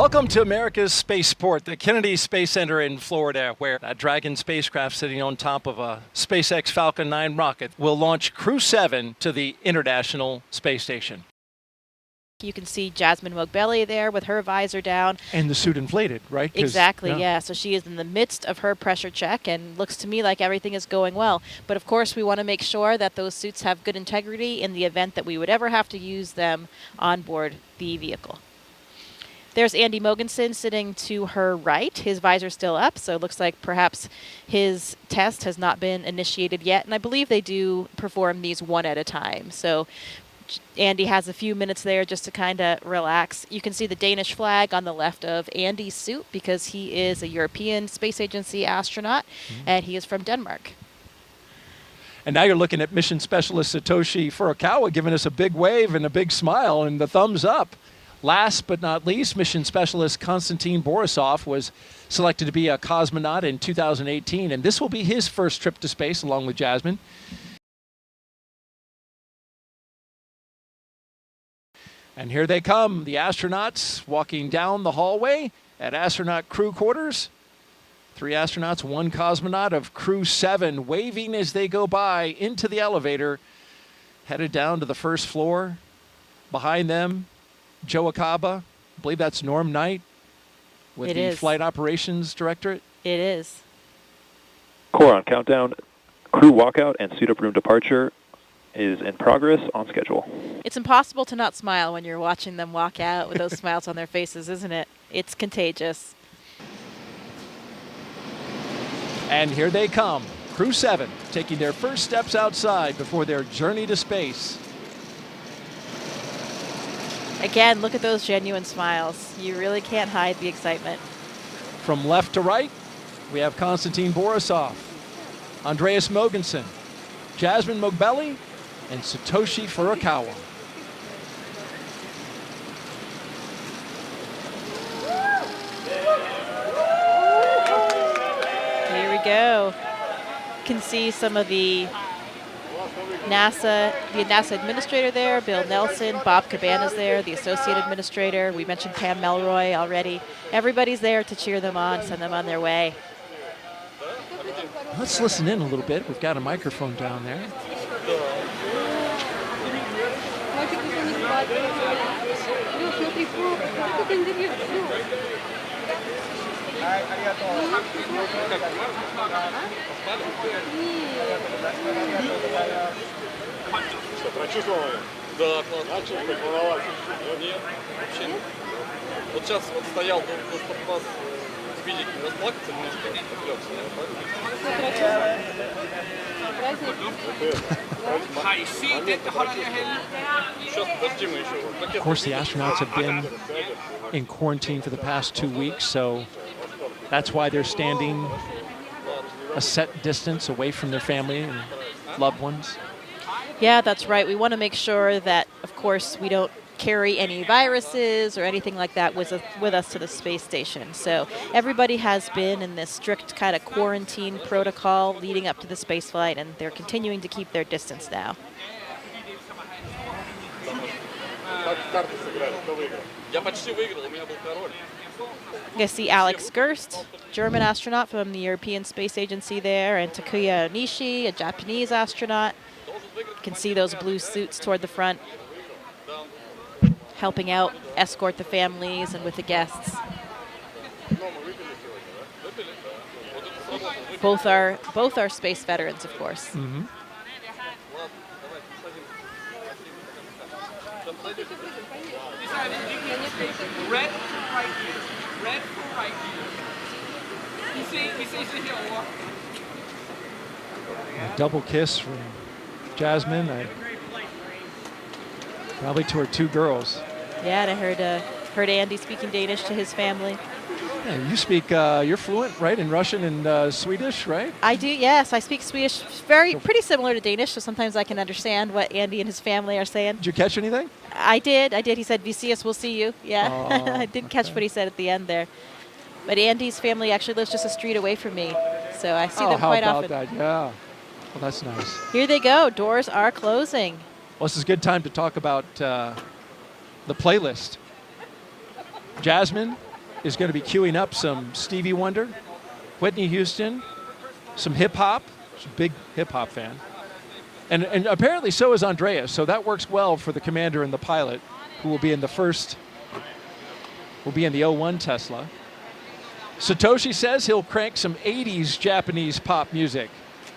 Welcome to America's spaceport, the Kennedy Space Center in Florida, where a Dragon spacecraft sitting on top of a SpaceX Falcon 9 rocket will launch Crew 7 to the International Space Station. You can see Jasmine Moghbeli there with her visor down. And the suit inflated, right? Exactly, yeah. So she is in the midst of her pressure check and looks to me like everything is going well. But of course, we want to make sure that those suits have good integrity in the event that we would ever have to use them on board the vehicle. There's Andy Mogensen sitting to her right. His visor's still up, so it looks like perhaps his test has not been initiated yet. And I believe they do perform these one at a time. So Andy has a few minutes there just to kind of relax. You can see the Danish flag on the left of Andy's suit because he is a European Space Agency astronaut, and he is from Denmark. And now you're looking at mission specialist Satoshi Furukawa giving us a big wave and a big smile and the thumbs up. Last but not least, mission specialist Konstantin Borisov was selected to be a cosmonaut in 2018, and this will be his first trip to space along with Jasmine. And here they come, the astronauts walking down the hallway at astronaut crew quarters. 3 astronauts, 1 cosmonaut of Crew 7 waving as they go by into the elevator, headed down to the first floor. Behind them, Joe Acaba, I believe that's Norm Knight with the Flight Operations Directorate. It is. Core on countdown, crew walkout and suit up room departure is in progress on schedule. It's impossible to not smile when you're watching them walk out with those smiles on their faces, isn't it? It's contagious. And here they come, Crew 7, taking their first steps outside before their journey to space. Again, look at those genuine smiles. You really can't hide the excitement. From left to right, we have Konstantin Borisov, Andreas Mogensen, Jasmine Moghbeli, and Satoshi Furukawa. Here we go. You can see some of the NASA administrator there, Bill Nelson, Bob Cabana's there, the associate administrator. We mentioned Pam Melroy already. Everybody's there to cheer them on, send them on their way. Let's listen in a little bit. We've got a microphone down there. Что, прочувствовали? Да, классно. Волновался? Нет, вообще нет. Вот сейчас вот стоял, чтобы вас видеть, расплакаться немножко, Of course, the astronauts have been in quarantine for the past 2 weeks, so that's why they're standing a set distance away from their family and loved ones. Yeah, that's right. We want to make sure that, of course, we don't carry any viruses or anything like that with us to the space station. So everybody has been in this strict kind of quarantine protocol leading up to the space flight, and they're continuing to keep their distance now. You see Alex Gerst, German astronaut from the European Space Agency there, and Takuya Onishi, a Japanese astronaut. You can see those blue suits toward the front, helping out, escort the families and with the guests. Both are space veterans, of course. Mm-hmm. Red right here. Red right here. You see here. A double kiss from Jasmine, probably to her 2 girls. Yeah, and I heard Andy speaking Danish to his family. Yeah, you speak, you're fluent, right, in Russian and Swedish, right? I do, yes. I speak Swedish, pretty similar to Danish, so sometimes I can understand what Andy and his family are saying. Did you catch anything? I did. He said, "Vi ses, we'll see you." Yeah, oh, I didn't catch what he said at the end there. But Andy's family actually lives just a street away from me, so I see them quite often. How about that? Yeah. Well, that's nice. Here they go. Doors are closing. Well, this is a good time to talk about the playlist. Jasmine, is going to be queuing up some Stevie Wonder, Whitney Houston, some hip-hop. She's a big hip-hop fan. And apparently so is Andreas, so that works well for the commander and the pilot, who will be in the '01 Tesla. Satoshi says he'll crank some 80s Japanese pop music.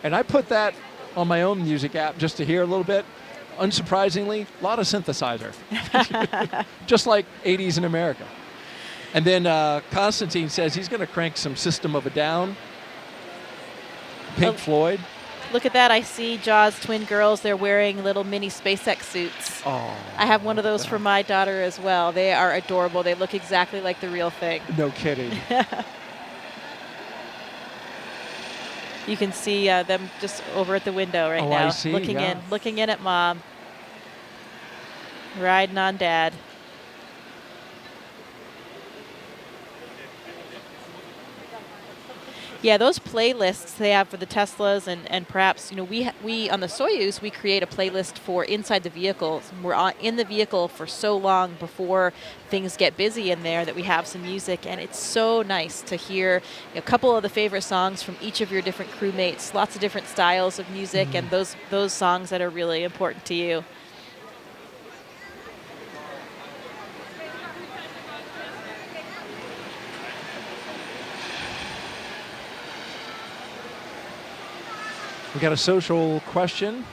And I put that on my own music app just to hear a little bit. Unsurprisingly, a lot of synthesizer. Just like 80s in America. And then Constantine says he's going to crank some System of a Down, Pink Floyd. Look at that. I see Jaws twin girls. They're wearing little mini SpaceX suits. Oh, I have one of those for my daughter as well. They are adorable. They look exactly like the real thing. No kidding. You can see them just over at the window right now. I see, looking in at Mom. Riding on Dad. Yeah, those playlists they have for the Teslas and perhaps, we on the Soyuz, we create a playlist for inside the vehicles. We're in the vehicle for so long before things get busy in there that we have some music, and it's so nice to hear a couple of the favorite songs from each of your different crewmates, lots of different styles of music, and those songs that are really important to you. We got a social question.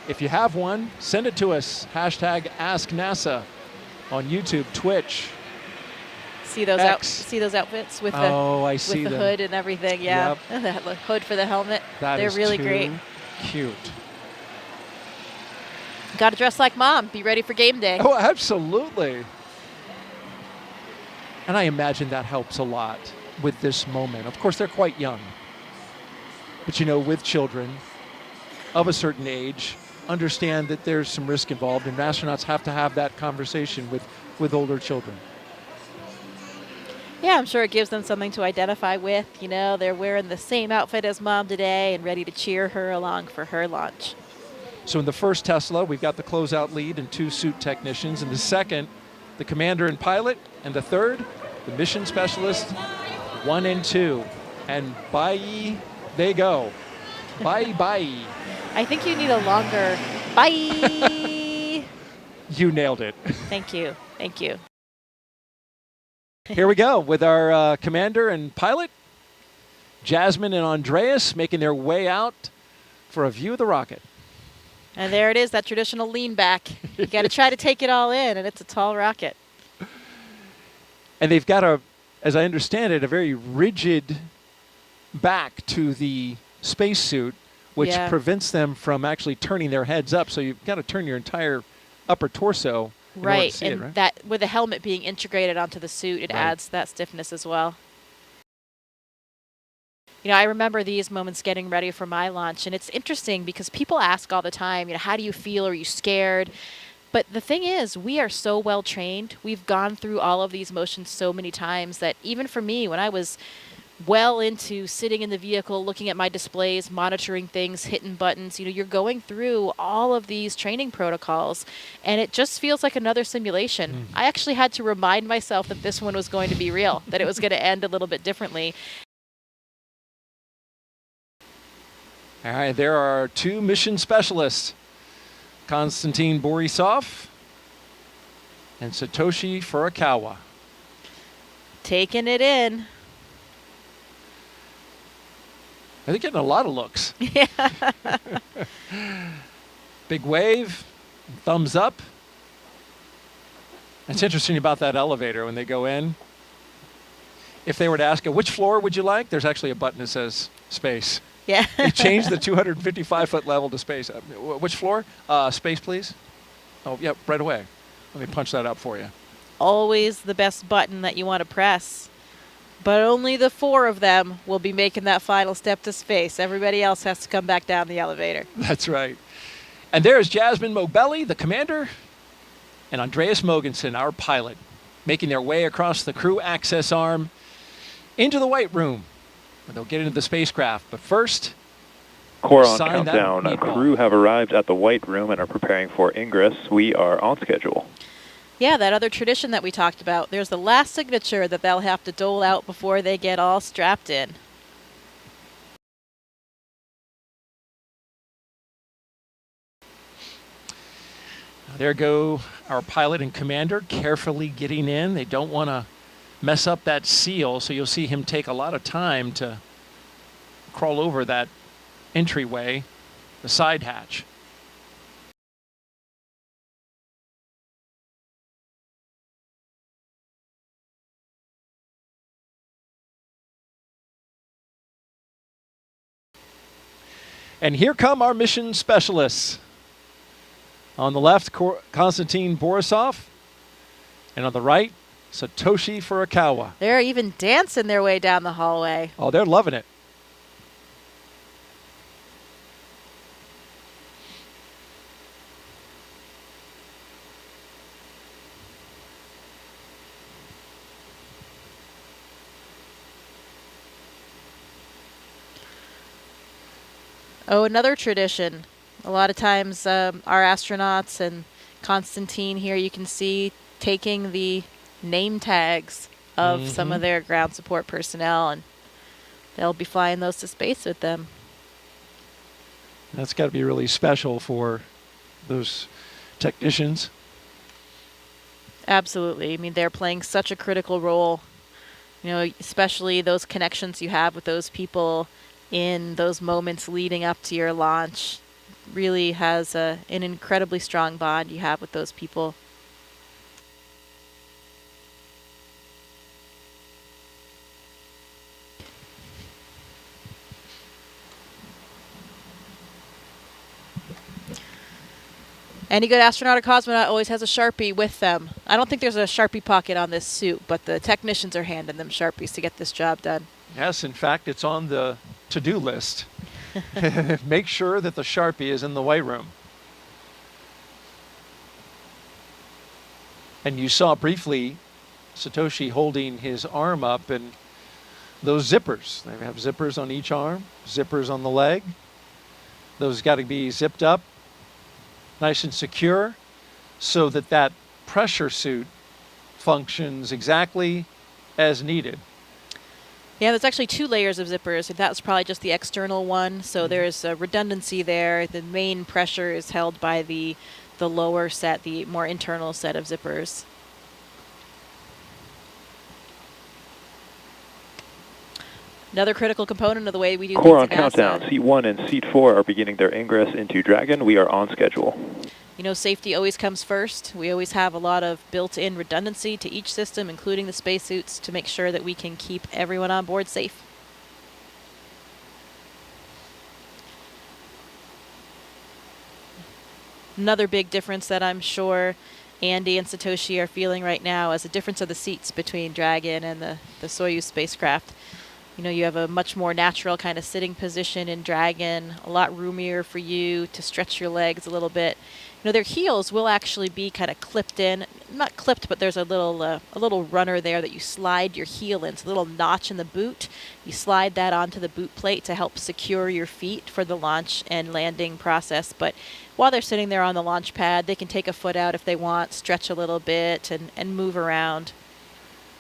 If you have one, send it to us. Hashtag AskNASA on YouTube, Twitch. See those outfits with I with see the them. hood and everything. Yeah, Yep. the hood for the helmet. That They're is really too great. cute. Got to dress like Mom. Be ready for game day. Oh, absolutely. And I imagine that helps a lot with this moment. Of course, they're quite young. But, with children of a certain age, understand that there's some risk involved, and astronauts have to have that conversation with older children. Yeah, I'm sure it gives them something to identify with. They're wearing the same outfit as Mom today and ready to cheer her along for her launch. So in the first Tesla, we've got the closeout lead and 2 suit technicians. In the second, the commander and pilot. And the third, the mission specialist, 1 and 2. And bye they go. Bye. I think you need a longer bye. You nailed it. Thank you. Here we go with our commander and pilot, Jasmine and Andreas, making their way out for a view of the rocket. And there it is, that traditional lean back. You got to try to take it all in, and it's a tall rocket. And they've got as I understand it, a very rigid back to the spacesuit, which prevents them from actually turning their heads up. So you've got to turn your entire upper torso. Right, and right? That with the helmet being integrated onto the suit, it adds that stiffness as well. I remember these moments getting ready for my launch, and it's interesting because people ask all the time, how do you feel? Are you scared? But the thing is, we are so well trained. We've gone through all of these motions so many times that even for me, when I was well into sitting in the vehicle, looking at my displays, monitoring things, hitting buttons, you're going through all of these training protocols, and it just feels like another simulation. I actually had to remind myself that this one was going to be real, that it was going to end a little bit differently. All right, there are 2 mission specialists, Konstantin Borisov and Satoshi Furukawa. Taking it in. They're getting a lot of looks. Yeah. Big wave, thumbs up. It's interesting about that elevator when they go in. If they were to ask, which floor would you like? There's actually a button that says space. Yeah. They changed the 255-foot level to space. Which floor? Space, please. Oh, yeah, right away. Let me punch that up for you. Always the best button that you want to press. But only the 4 of them will be making that final step to space. Everybody else has to come back down the elevator. That's right. And there's Jasmine Mobelli, the commander, and Andreas Mogensen, our pilot, making their way across the crew access arm into the White Room, where they'll get into the spacecraft. But first, Core on sign that countdown. meatball. Crew have arrived at the White Room and are preparing for ingress. We are on schedule. Yeah, that other tradition that we talked about. There's the last signature that they'll have to dole out before they get all strapped in. There go our pilot and commander carefully getting in. They don't want to mess up that seal, so you'll see him take a lot of time to crawl over that entryway, the side hatch. And here come our mission specialists. On the left, Konstantin Borisov, and on the right, Satoshi Furukawa. They're even dancing their way down the hallway. Oh, they're loving it. Oh, another tradition. A lot of times our astronauts and Konstantin here, you can see taking the name tags of some of their ground support personnel, and they'll be flying those to space with them. That's got to be really special for those technicians. Absolutely. I mean, they're playing such a critical role, you know, especially those connections you have with those people in those moments leading up to your launch. Really has an incredibly strong bond you have with those people. Any good astronaut or cosmonaut always has a Sharpie with them. I don't think there's a Sharpie pocket on this suit, but the technicians are handing them Sharpies to get this job done. Yes, in fact, it's on the to-do list. Make sure that the Sharpie is in the white room. And you saw briefly Satoshi holding his arm up, and those zippers. They have zippers on each arm, zippers on the leg. Those got to be zipped up, nice and secure, so that that pressure suit functions exactly as needed. Yeah, there's actually 2 layers of zippers. That's probably just the external one, so there's a redundancy there. The main pressure is held by the lower set, the more internal set of zippers. Another critical component of the way we do Core on things at NASA. countdown. Seat 1 and Seat 4 are beginning their ingress into Dragon. We are on schedule. You know, safety always comes first. We always have a lot of built-in redundancy to each system, including the spacesuits, to make sure that we can keep everyone on board safe. Another big difference that I'm sure Andy and Satoshi are feeling right now is the difference of the seats between Dragon and the Soyuz spacecraft. You know, you have a much more natural kind of sitting position in Dragon, a lot roomier for you to stretch your legs a little bit. You know, their heels will actually be kind of clipped in. Not clipped, but there's a little runner there that you slide your heel in. It's a little notch in the boot. You slide that onto the boot plate to help secure your feet for the launch and landing process. But while they're sitting there on the launch pad, they can take a foot out if they want, stretch a little bit, and move around.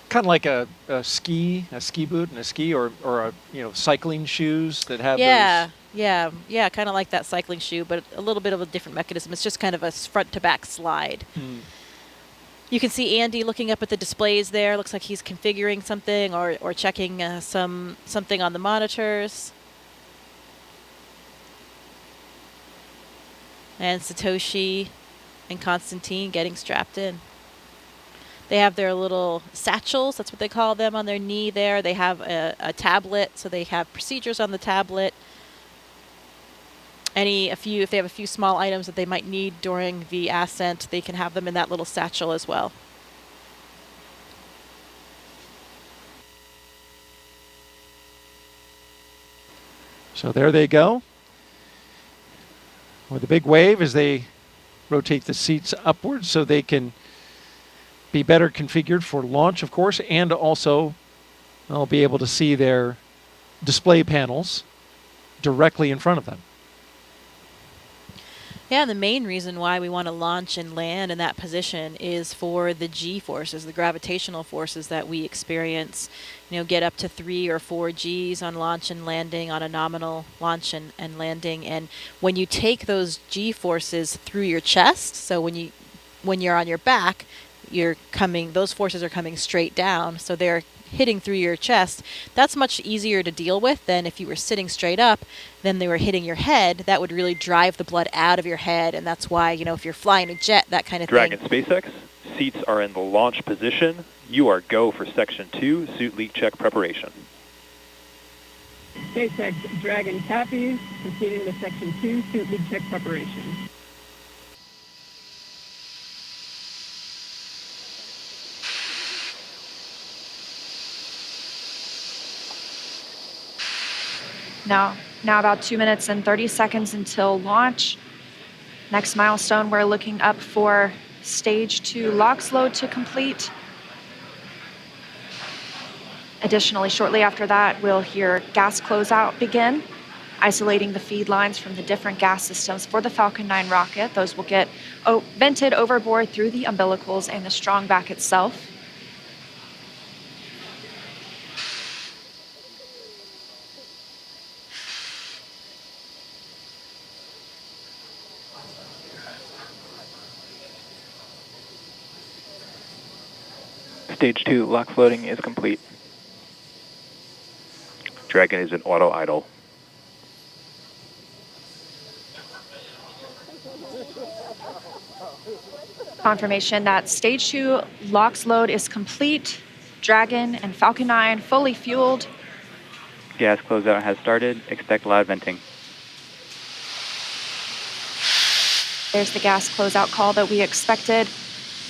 Kind of like a ski boot and a ski, or a, you know, cycling shoes that have those. Yeah, kind of like that cycling shoe, but a little bit of a different mechanism. It's just kind of a front to back slide. You can see Andy looking up at the displays there. Looks like he's configuring something or checking something on the monitors. And Satoshi and Konstantin getting strapped in. They have their little satchels, that's what they call them, on their knee there. They have a tablet, so they have procedures on the tablet. If they have a few small items that they might need during the ascent, they can have them in that little satchel as well. So there they go. With a big wave as they rotate the seats upwards so they can be better configured for launch, of course, and also they'll be able to see their display panels directly in front of them. Yeah, the main reason why we want to launch and land in that position is for the G forces, the gravitational forces that we experience. You know, get up to 3 or 4 Gs on launch and landing, on a nominal launch and landing. And when you take those G forces through your chest, so when you're on your back, those forces are coming straight down, so they're hitting through your chest. That's much easier to deal with than if you were sitting straight up, then they were hitting your head. That would really drive the blood out of your head, and that's why, you know, if you're flying a jet, that kind of Dragon thing. SpaceX, seats are in the launch position. You are go for Section 2, suit leak check preparation. SpaceX Dragon copies, proceeding to Section 2, suit leak check preparation. Now about 2 minutes and 30 seconds until launch. Next milestone, we're looking up for stage 2 LOX load to complete. Additionally, shortly after that, we'll hear gas closeout begin, isolating the feed lines from the different gas systems for the Falcon 9 rocket. Those will get vented overboard through the umbilicals and the strong back itself. Stage 2 LOX loading is complete. Dragon is in auto idle. Confirmation that stage 2 LOX load is complete. Dragon and Falcon 9 fully fueled. Gas closeout has started. Expect loud venting. There's the gas closeout call that we expected.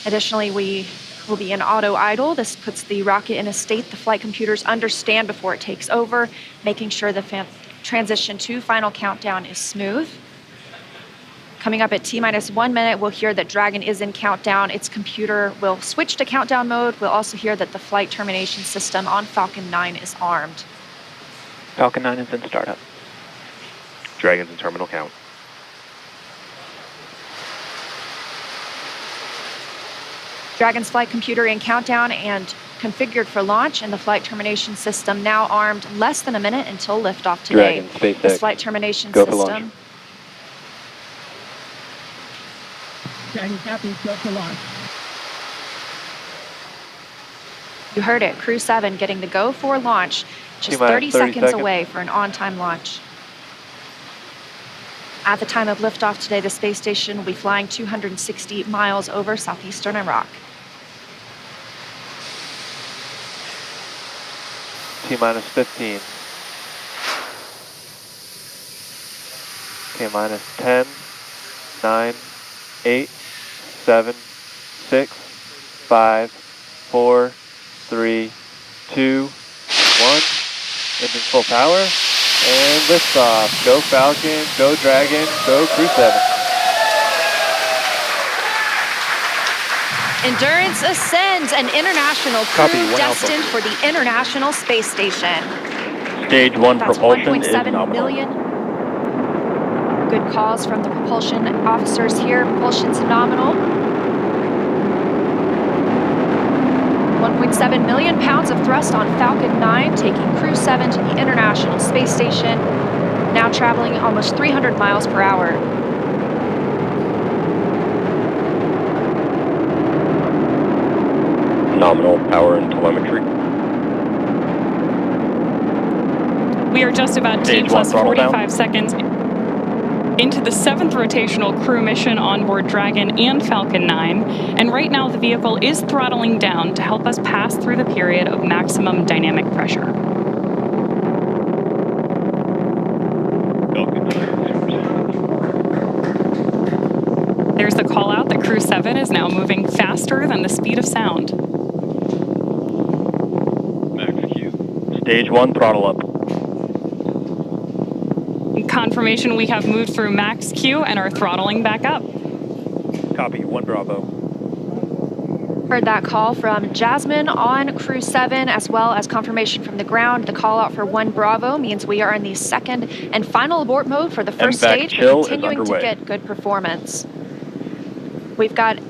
Additionally, we will be in auto idle. This puts the rocket in a state the flight computers understand before it takes over, making sure the transition to final countdown is smooth. Coming up at T-minus 1 minute, we'll hear that Dragon is in countdown. Its computer will switch to countdown mode. We'll also hear that the flight termination system on Falcon 9 is armed. Falcon 9 is in startup. Dragon's in terminal count. Dragon's flight computer in countdown and configured for launch, and the flight termination system now armed. Less than a minute until liftoff today. Dragon, SpaceX, this flight termination go for system. launch. Dragon copies, go for launch. You heard it, Crew 7 getting the go for launch, just 30 seconds away for an on-time launch. At the time of liftoff today, the space station will be flying 260 miles over southeastern Iraq. T-minus 15. K-minus 10, 9, 8, 7, 6, 5, 4, 3, 2, 1. Engines full power, and liftoff. Go Falcon, go Dragon, go Crew 7. Endurance ascends, an international crew Copy, 1 destined Alpha. for the International Space Station. Stage 1 That's propulsion is 1.7 nominal. million. Good calls from the propulsion officers here. Propulsion's nominal. 1.7 million pounds of thrust on Falcon 9, taking Crew 7 to the International Space Station, now traveling almost 300 miles per hour. Nominal power and telemetry. We are just about T Stage plus 1 throttle 45 seconds into the 7th rotational crew mission on board Dragon and Falcon 9, and right now the vehicle is throttling down to help us pass through the period of maximum dynamic pressure. There's the call out that Crew 7 is now moving faster than the speed of sound. Max Q. Stage 1 throttle up. Confirmation we have moved through max Q and are throttling back up. Copy, 1 Bravo. Heard that call from Jasmine on Crew 7, as well as confirmation from the ground. The call out for 1 Bravo means we are in the second and final abort mode for the first stage, but continuing to get good performance. We've got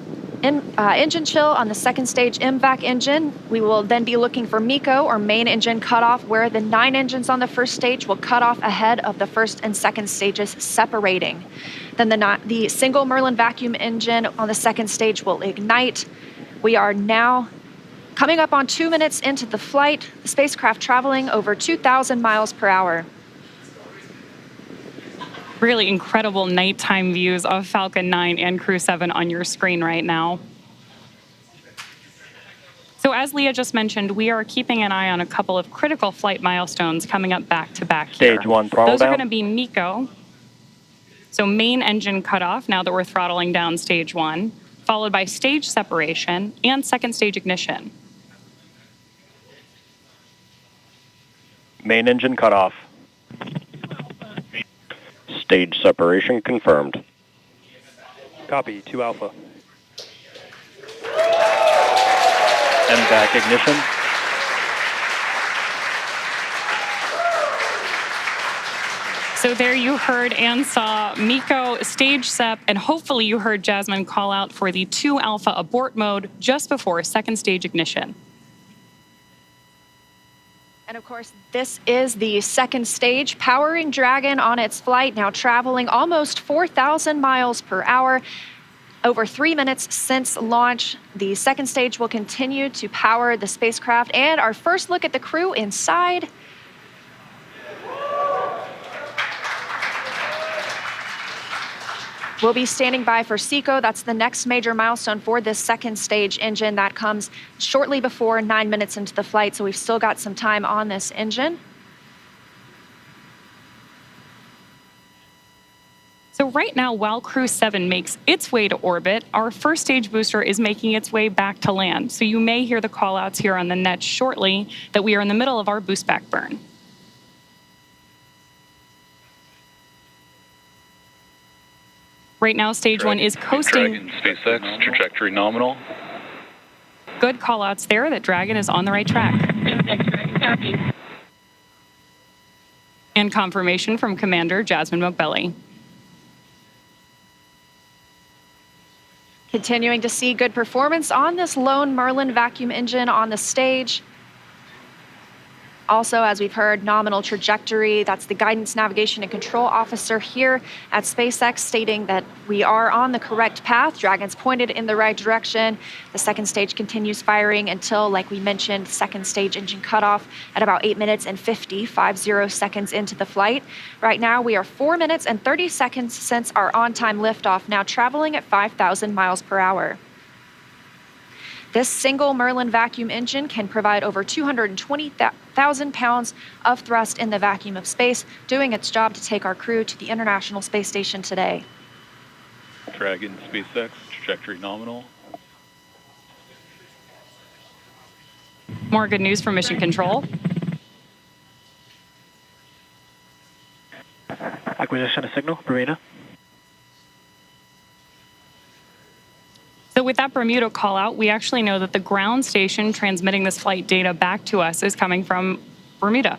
engine chill on the second stage MVAC engine. We will then be looking for MECO, or main engine cutoff, where the 9 engines on the first stage will cut off ahead of the first and second stages separating. Then the single Merlin vacuum engine on the second stage will ignite. We are now coming up on 2 minutes into the flight, the spacecraft traveling over 2,000 miles per hour. Really incredible nighttime views of Falcon 9 and Crew 7 on your screen right now. So as Leah just mentioned, we are keeping an eye on a couple of critical flight milestones coming up back to back here. Stage 1 throttle down. Those are going to be MECO. So main engine cutoff now that we're throttling down stage 1, followed by stage separation and second stage ignition. Main engine cutoff. Stage separation confirmed. Copy, 2 Alpha. MVAC ignition. So there you heard and saw MECO, stage sep, and hopefully you heard Jasmine call out for the 2 Alpha abort mode just before second stage ignition. And of course, this is the second stage, powering Dragon on its flight, now traveling almost 4,000 miles per hour. Over 3 minutes since launch, the second stage will continue to power the spacecraft. And our first look at the crew inside. We'll be standing by for SECO. That's the next major milestone for this second stage engine. That comes shortly before 9 minutes into the flight, so we've still got some time on this engine. So right now, while Crew 7 makes its way to orbit, our first stage booster is making its way back to land. So you may hear the call-outs here on the net shortly that we are in the middle of our boost back burn. Right now, stage 1 is coasting. Dragon, SpaceX, trajectory nominal. Good call-outs there that Dragon is on the right track. And confirmation from Commander Jasmine McBelly. Continuing to see good performance on this lone Merlin vacuum engine on the stage. Also, as we've heard, nominal trajectory. That's the guidance, navigation, and control officer here at SpaceX stating that we are on the correct path. Dragon's pointed in the right direction. The second stage continues firing until, like we mentioned, second stage engine cutoff at about 8 minutes and 50 seconds into the flight. Right now, we are 4 minutes and 30 seconds since our on-time liftoff, now traveling at 5,000 miles per hour. This single Merlin vacuum engine can provide over 220,000 pounds of thrust in the vacuum of space, doing its job to take our crew to the International Space Station today. Dragon, SpaceX, trajectory nominal. More good news from Mission Control. Acquisition of signal, Bermuda. So with that Bermuda call out, we actually know that the ground station transmitting this flight data back to us is coming from Bermuda.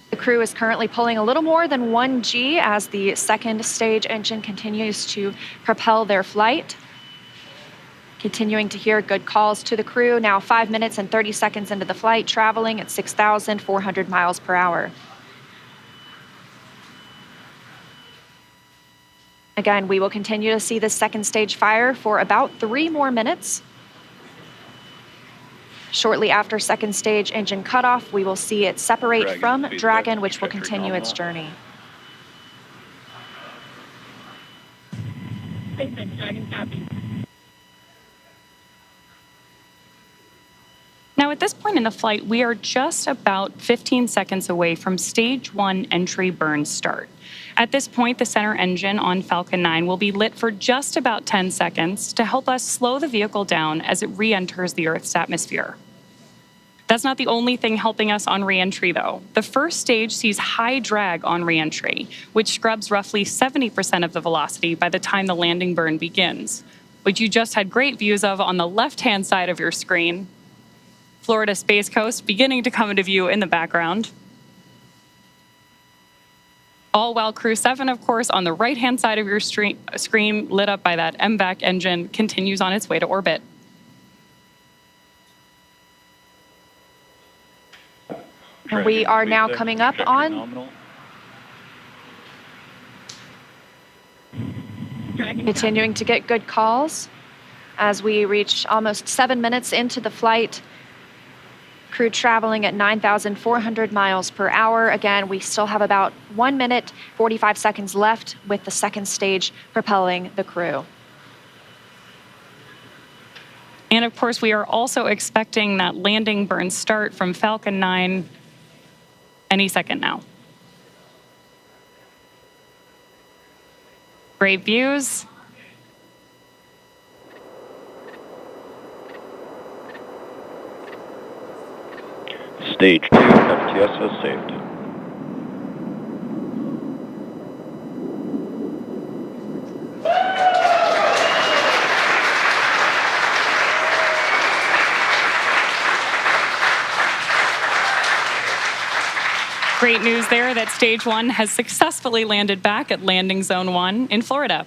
The crew is currently pulling a little more than 1 G as the second stage engine continues to propel their flight. Continuing to hear good calls to the crew, now 5 minutes and 30 seconds into the flight, traveling at 6,400 miles per hour. Again, we will continue to see the second stage fire for about 3 more minutes. Shortly after second stage engine cutoff, we will see it separate from Dragon, which will continue its journey. Now, at this point in the flight, we are just about 15 seconds away from stage 1 entry burn start. At this point, the center engine on Falcon 9 will be lit for just about 10 seconds to help us slow the vehicle down as it re-enters the Earth's atmosphere. That's not the only thing helping us on reentry, though. The first stage sees high drag on reentry, which scrubs roughly 70% of the velocity by the time the landing burn begins, which you just had great views of on the left-hand side of your screen. Florida Space Coast beginning to come into view in the background. All while Crew 7, of course, on the right-hand side of your screen, lit up by that MVAC engine, continues on its way to orbit. We are now coming up on Nominal. continuing to get good calls as we reach almost 7 minutes into the flight. Crew traveling at 9,400 miles per hour. Again, we still have about 1 minute, 45 seconds left with the second stage propelling the crew. And of course, we are also expecting that landing burn start from Falcon 9 any second now. Great views. Stage 2 FTSO saved. Great news there that Stage 1 has successfully landed back at Landing Zone 1 in Florida.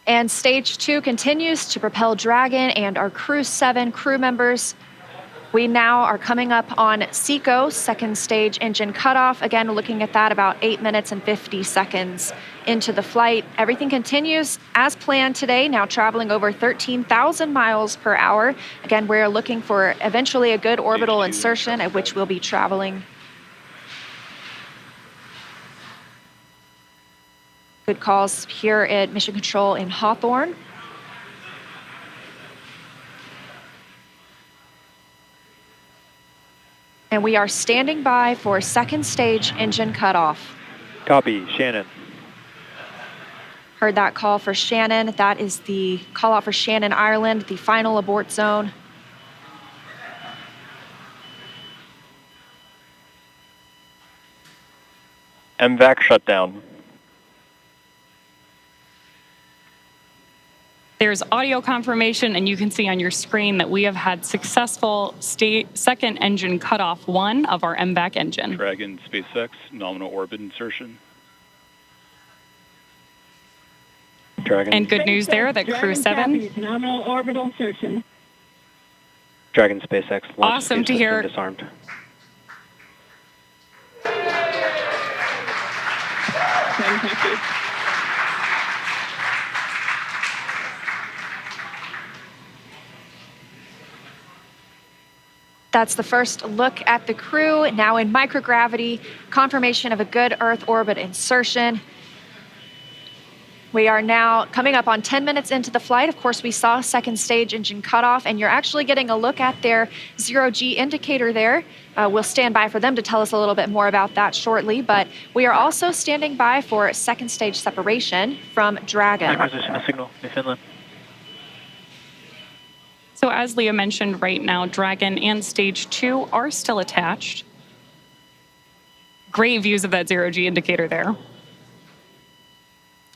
And Stage 2 continues to propel Dragon and our Crew 7 crew members. We now are coming up on SECO, second stage engine cutoff. Again, looking at that about 8 minutes and 50 seconds into the flight. Everything continues as planned today, now traveling over 13,000 miles per hour. Again, we're looking for eventually a good orbital insertion at which we'll be traveling. Good calls here at Mission Control in Hawthorne. And we are standing by for second stage engine cutoff. Copy, Shannon. Heard that call for Shannon. That is the call out for Shannon, Ireland, the final abort zone. MVAC shutdown. There's audio confirmation, and you can see on your screen that we have had successful second engine cutoff 1 of our MVAC engine. Dragon SpaceX, nominal orbit insertion. Dragon. And good news there that Crew 7. Nominal orbital insertion. Dragon SpaceX launch Awesome escape to hear. system disarmed. Fantastic. That's the first look at the crew, now in microgravity, confirmation of a good Earth orbit insertion. We are now coming up on 10 minutes into the flight. Of course, we saw second stage engine cutoff, and you're actually getting a look at their zero-G indicator there. We'll stand by for them to tell us a little bit more about that shortly, but we are also standing by for second stage separation from Dragon. Acquisition of signal in Finland. So as Leah mentioned, right now, Dragon and Stage 2 are still attached. Great views of that zero-G indicator there.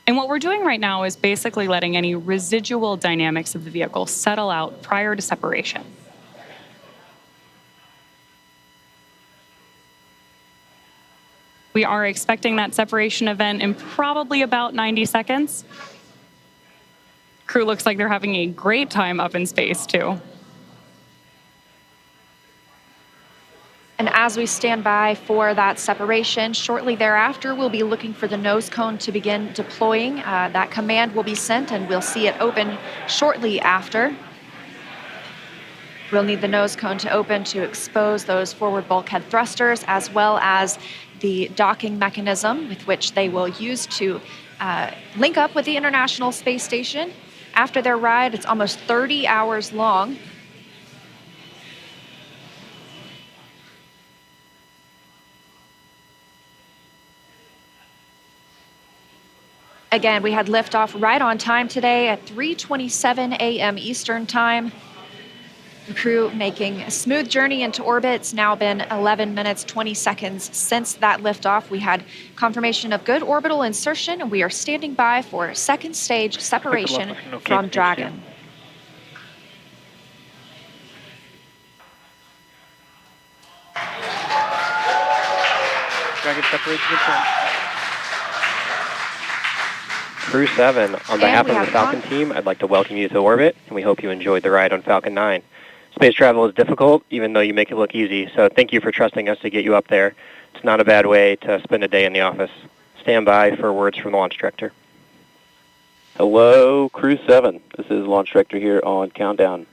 And what we're doing right now is basically letting any residual dynamics of the vehicle settle out prior to separation. We are expecting that separation event in probably about 90 seconds. Crew looks like they're having a great time up in space, too. And as we stand by for that separation, shortly thereafter, we'll be looking for the nose cone to begin deploying. That command will be sent, and we'll see it open shortly after. We'll need the nose cone to open to expose those forward bulkhead thrusters, as well as the docking mechanism with which they will use to link up with the International Space Station. After their ride, it's almost 30 hours long. Again, we had liftoff right on time today at 3:27 a.m. Eastern Time. The crew making a smooth journey into orbit. It's now been 11 minutes, 20 seconds since that liftoff. We had confirmation of good orbital insertion, and we are standing by for second stage separation from Dragon. Dragon separation confirmed. Crew 7, on behalf of the Falcon team, I'd like to welcome you to orbit, and we hope you enjoyed the ride on Falcon 9. Space travel is difficult, even though you make it look easy, so thank you for trusting us to get you up there. It's not a bad way to spend a day in the office. Stand by for words from the launch director. Hello, Crew 7. This is Launch Director here on Countdown.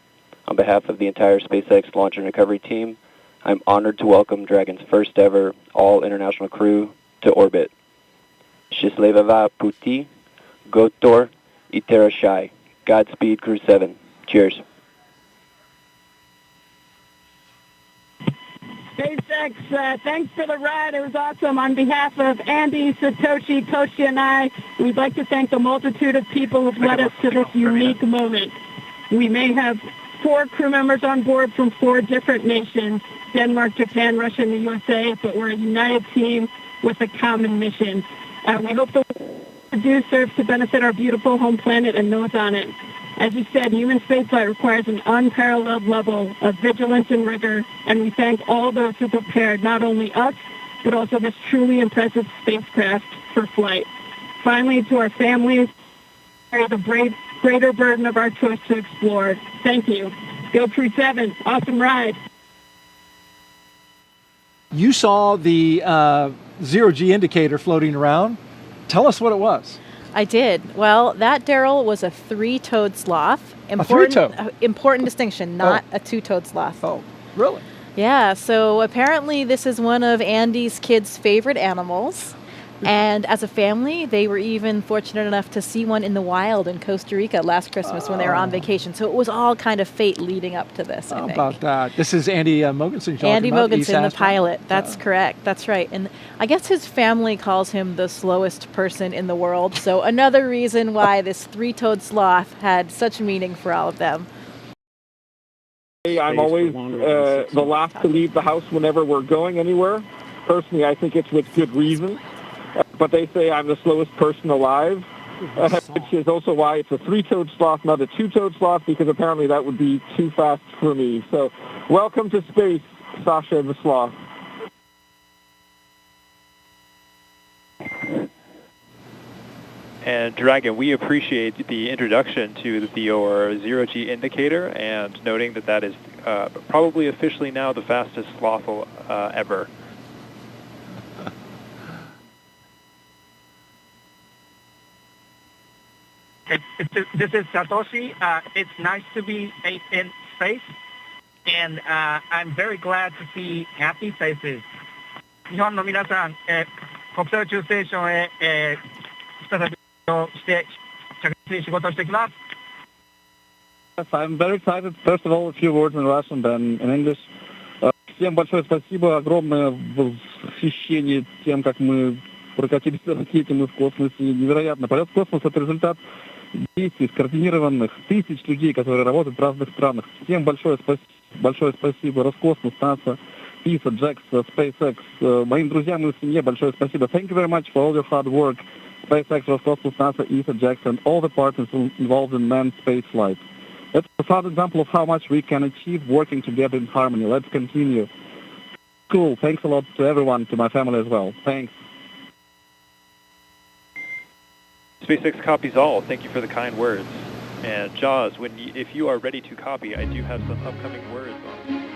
On behalf of the entire SpaceX Launch and Recovery team, I'm honored to welcome Dragon's first ever all-international crew to orbit. Счастливого пути, Gotor Iterashai. Godspeed, Crew 7. Cheers. SpaceX, thanks for the ride. It was awesome. On behalf of Andy, Satoshi, Toshi, and I, we'd like to thank the multitude of people who've led us to this unique moment. We may have 4 crew members on board from 4 different nations, Denmark, Japan, Russia, and the USA, but we're a united team with a common mission. We hope the do serves to benefit our beautiful home planet and those on it. As you said, human spaceflight requires an unparalleled level of vigilance and rigor, and we thank all those who prepared not only us, but also this truly impressive spacecraft for flight. Finally, to our families, the greater burden of our choice to explore. Thank you. Go Crew 7. Awesome ride. You saw the zero-G indicator floating around. Tell us what it was. I did. Well, that, Daryl, was a 3-toed sloth. Important distinction, not a 2-toed sloth. Oh, really? Yeah, so apparently this is one of Andy's kids' favorite animals. And as a family, they were even fortunate enough to see one in the wild in Costa Rica last Christmas when they were on vacation. So it was all kind of fate leading up to this, I think. How about that? This is Andy Mogensen. Andy Mogensen, the pilot. That's correct. That's right. And I guess his family calls him the slowest person in the world. So another reason why this 3-toed sloth had such meaning for all of them. I'm always the last to leave the house whenever we're going anywhere. Personally, I think it's with good reason. But they say I'm the slowest person alive, which is also why it's a 3-toed sloth, not a 2-toed sloth, because apparently that would be too fast for me. So welcome to space, Sasha the sloth. And Dragon, we appreciate the introduction to your zero-G indicator and noting that that is probably officially now the fastest sloth ever. This is Satoshi. It's nice to be in space, and I'm very glad to see happy faces. 日本の皆さん、国際宇宙ステーションへ、再びして着実に仕事をしてきます。 Yes, I'm very excited. First of all, a few words in Russian, then in English. Всем большое спасибо, огромное восхищение тем, как мы прокатились на ракете, мы в космосе. Невероятно. Полет в космос — это результат действий скоординированных тысяч людей, которые работают в разных странах. Всем большое спасибо. Роскосмос, НАСА, ИСА, JAXA, SpaceX. Моим друзьям и семье большое спасибо. Thank you very much for all your hard work. SpaceX, Roscosmos, NASA, ESA, JAXA, and all the partners involved in manned space flight. That's a proud example of how much we can achieve working together in harmony. Let's continue. Cool. Thanks a lot to everyone, to my family as well. Thanks. SpaceX copies all. Thank you for the kind words. And Jaws, if you are ready to copy, I do have some upcoming words on.